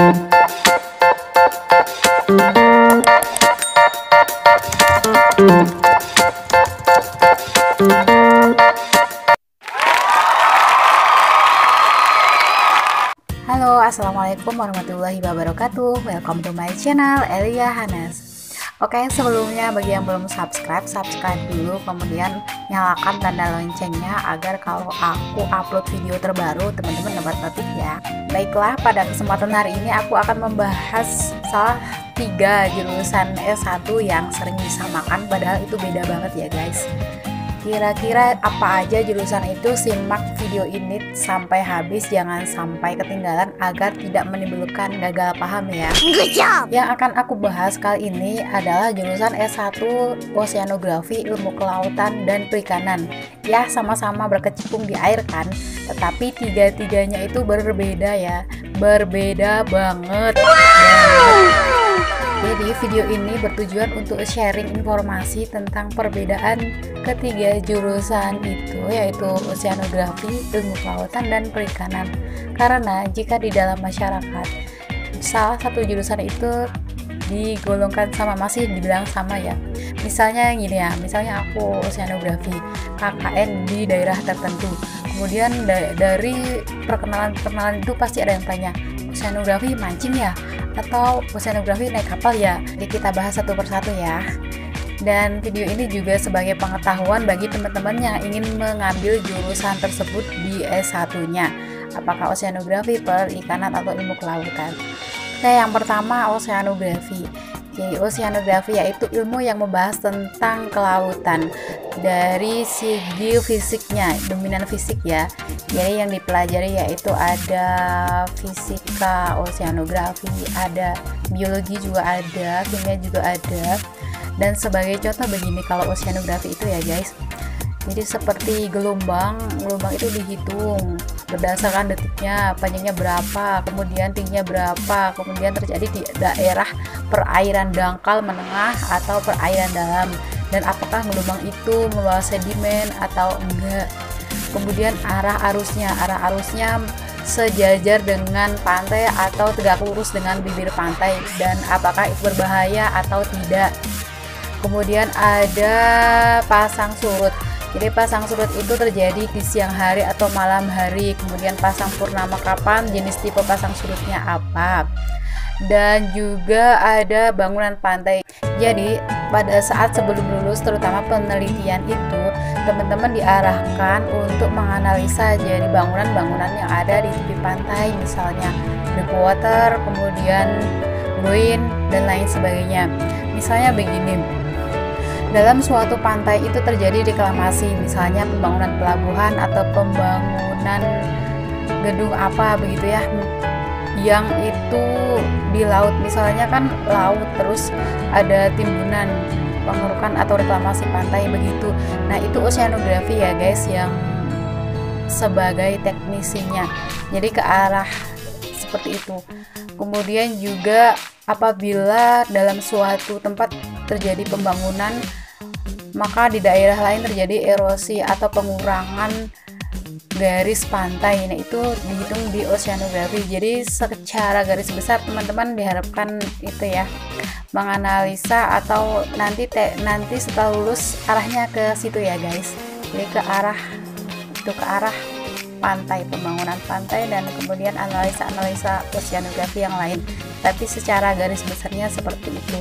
Halo, assalamualaikum warahmatullahi wabarakatuh. Welcome to my channel Elia Hanas. Oke, sebelumnya bagi yang belum subscribe dulu, kemudian nyalakan tanda loncengnya agar kalau aku upload video terbaru teman-teman dapat notif ya. Baiklah, pada kesempatan hari ini aku akan membahas salah 3 jurusan S1 yang sering disamakan, padahal itu beda banget ya guys. Kira-kira apa aja jurusan itu? Simak video ini sampai habis, jangan sampai ketinggalan agar tidak menimbulkan gagal paham ya. Yang akan aku bahas kali ini adalah jurusan S1 Oceanografi, Ilmu Kelautan dan Perikanan. Ya, sama-sama berkecimpung di air kan, tetapi tiga-tiganya itu berbeda ya, berbeda banget. Jadi video ini bertujuan untuk sharing informasi tentang perbedaan ketiga jurusan itu, yaitu Oceanografi, Ilmu Kelautan dan Perikanan. Karena jika di dalam masyarakat salah satu jurusan itu digolongkan sama, masih dibilang sama ya. Misalnya gini ya, misalnya aku Oceanografi, KKN di daerah tertentu. Kemudian dari perkenalan itu pasti ada yang tanya, Oceanografi mancing ya? Atau oceanografi naik kapal ya? Jadi kita bahas satu persatu ya. Dan video ini juga sebagai pengetahuan bagi teman-teman yang ingin mengambil jurusan tersebut di S1-nya, apakah oceanografi, perikanan, atau ilmu kelautan. Oke, yang pertama oceanografi. Jadi oceanografi yaitu ilmu yang membahas tentang kelautan dari segi fisiknya, dominan fisik ya. Jadi yang dipelajari yaitu ada fisika oceanografi, ada biologi juga ada, kimia juga ada. Dan sebagai contoh begini kalau oceanografi itu ya guys, jadi seperti gelombang itu dihitung berdasarkan detiknya, panjangnya berapa, kemudian tingginya berapa, kemudian terjadi di daerah perairan dangkal, menengah, atau perairan dalam, dan apakah gelombang itu membawa sedimen atau enggak. Kemudian arah arusnya sejajar dengan pantai atau tegak lurus dengan bibir pantai, dan apakah itu berbahaya atau tidak. Kemudian ada pasang surut. Jadi pasang surut itu terjadi di siang hari atau malam hari. Kemudian pasang purnama kapan, jenis tipe pasang surutnya apa. Dan juga ada bangunan pantai. Jadi pada saat sebelum lulus, terutama penelitian itu, teman-teman diarahkan untuk menganalisa jadi bangunan-bangunan yang ada di tepi pantai, misalnya breakwater, kemudian buoy, dan lain sebagainya. Misalnya begini, dalam suatu pantai itu terjadi reklamasi, misalnya pembangunan pelabuhan atau pembangunan gedung apa begitu ya, yang itu di laut, misalnya kan laut, terus ada timbunan, pengerukan atau reklamasi pantai begitu. Nah itu oceanografi ya guys, yang sebagai teknisinya, jadi ke arah seperti itu. Kemudian juga apabila dalam suatu tempat terjadi pembangunan, maka di daerah lain terjadi erosi atau pengurangan garis pantai. Nah itu dihitung di oceanografi. Jadi secara garis besar teman-teman diharapkan itu ya, menganalisa atau nanti setelah lulus arahnya ke situ ya guys. Jadi ke arah pantai, pembangunan pantai, dan kemudian analisa oceanografi yang lain. Tapi secara garis besarnya seperti itu.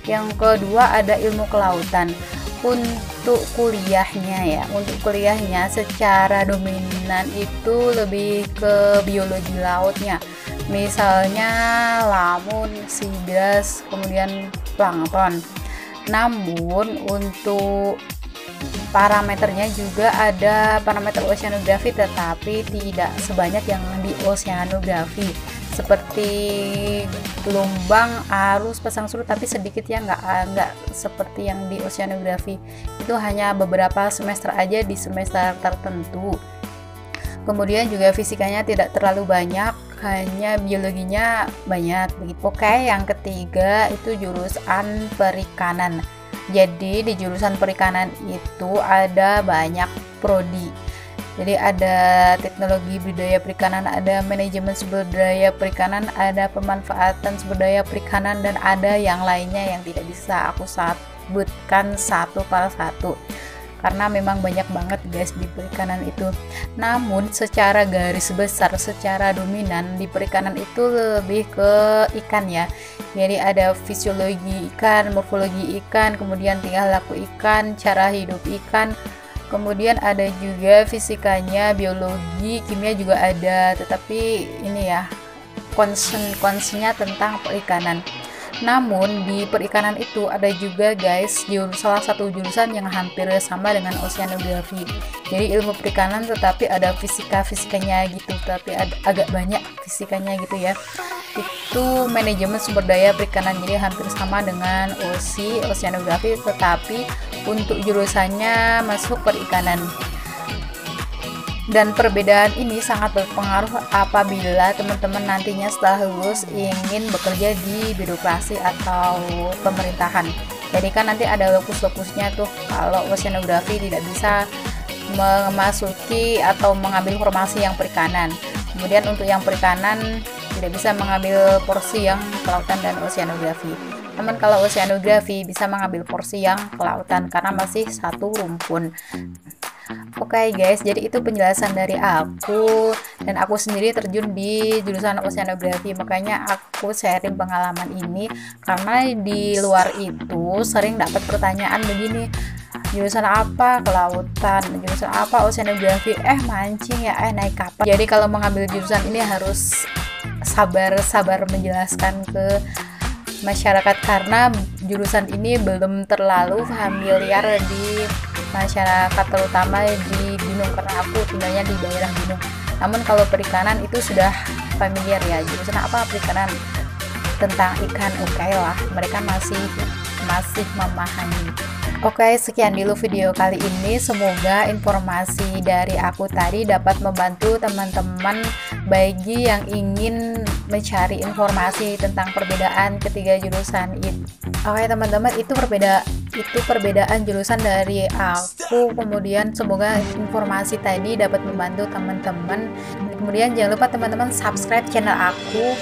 Yang kedua ada ilmu kelautan. Untuk kuliahnya secara dominan itu lebih ke biologi lautnya, misalnya lamun, seagrass, kemudian plankton. Namun untuk parameternya juga ada parameter oceanografi, tetapi tidak sebanyak yang di oceanografi, seperti gelombang, arus, pasang surut, tapi sedikit ya, nggak seperti yang di oceanografi. Itu hanya beberapa semester aja di semester tertentu. Kemudian juga fisikanya tidak terlalu banyak, hanya biologinya banyak begitu. Oke, yang ketiga itu jurusan perikanan. Jadi di jurusan perikanan itu ada banyak prodi. Jadi ada teknologi budidaya perikanan, ada manajemen sumber daya perikanan, ada pemanfaatan sumber daya perikanan, dan ada yang lainnya yang tidak bisa aku sebutkan satu per satu karena memang banyak banget guys di perikanan itu. Namun secara garis besar, secara dominan di perikanan itu lebih ke ikan ya. Jadi ada fisiologi ikan, morfologi ikan, kemudian tingkah laku ikan, cara hidup ikan, kemudian ada juga fisikanya, biologi, kimia juga ada. Tetapi ini ya concernnya tentang perikanan. Namun di perikanan itu ada juga guys salah satu jurusan yang hampir sama dengan oceanografi. Jadi ilmu perikanan tetapi ada fisikanya gitu, tapi agak banyak fisikanya gitu ya. Itu manajemen sumber daya perikanan, jadi hampir sama dengan oceanografi, tetapi untuk jurusannya masuk perikanan. Dan perbedaan ini sangat berpengaruh apabila teman-teman nantinya setelah lulus ingin bekerja di birokrasi atau pemerintahan. Jadi kan nanti ada lokus-lokusnya tuh. Kalau oceanografi tidak bisa memasuki atau mengambil formasi yang perikanan. Kemudian untuk yang perikanan tidak bisa mengambil porsi yang kelautan dan oceanografi. Namun kalau oceanografi bisa mengambil porsi yang kelautan karena masih satu rumpun. Oke guys, jadi itu penjelasan dari aku, dan aku sendiri terjun di jurusan oceanografi, makanya aku sharing pengalaman ini karena di luar itu sering dapat pertanyaan begini, jurusan apa kelautan, jurusan apa oceanografi, mancing ya, naik kapal. Jadi kalau mengambil jurusan ini harus sabar menjelaskan ke masyarakat karena jurusan ini belum terlalu familiar di masyarakat, terutama di gunung karena aku tinggalnya di daerah gunung. Namun kalau perikanan itu sudah familiar ya, jurusan apa perikanan tentang ikan, oke lah, mereka masih memahami. Oke, sekian dulu video kali ini. Semoga informasi dari aku tadi dapat membantu teman-teman bagi yang ingin mencari informasi tentang perbedaan ketiga jurusan itu. Oke teman-teman, itu perbedaan jurusan dari aku. Kemudian semoga informasi tadi dapat membantu teman-teman. Kemudian jangan lupa teman-teman subscribe channel aku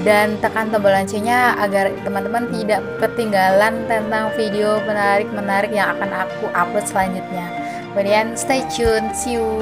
dan tekan tombol loncengnya agar teman-teman tidak ketinggalan tentang video menarik yang akan aku upload selanjutnya. Kemudian stay tune, see you.